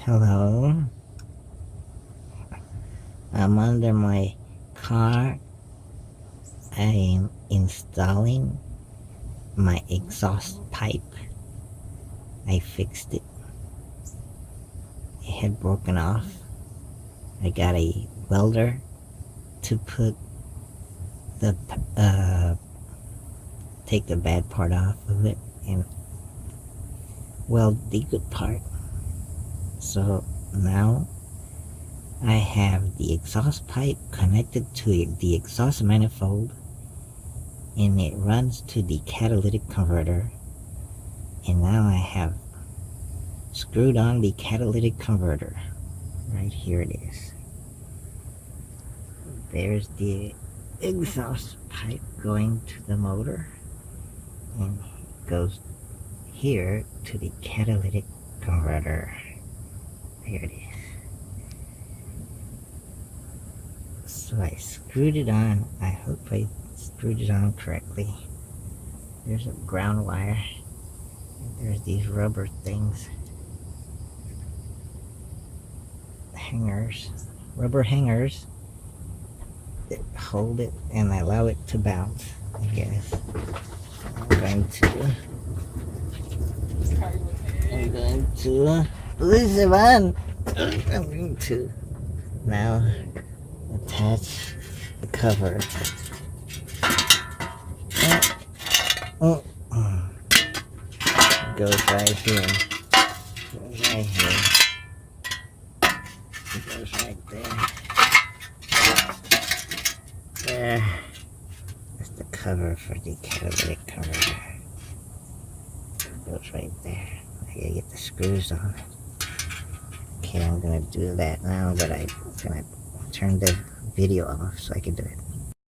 Hello. I'm under my car. I am installing my exhaust pipe. I fixed it. It had broken off. I got a welder to put the take the bad part off of it and weld the good part. So now I have the exhaust pipe connected to the exhaust manifold, and it runs to the catalytic converter. And now I have screwed on the catalytic converter. Right here it is. There's the exhaust pipe going to the motor, and it goes here to the catalytic converter. There it is. So I screwed it on. I hope I screwed it on correctly. There's a ground wire. There's these rubber things. Rubber hangers that hold it and allow it to bounce, I guess. I'm going to listen, man. I'm going to now attach the cover. It goes right here. It goes right there. There. That's the cover for the catalytic converter. It goes right there. I gotta get the screws on it. Okay, I'm gonna do that now, but I'm gonna turn the video off so I can do it.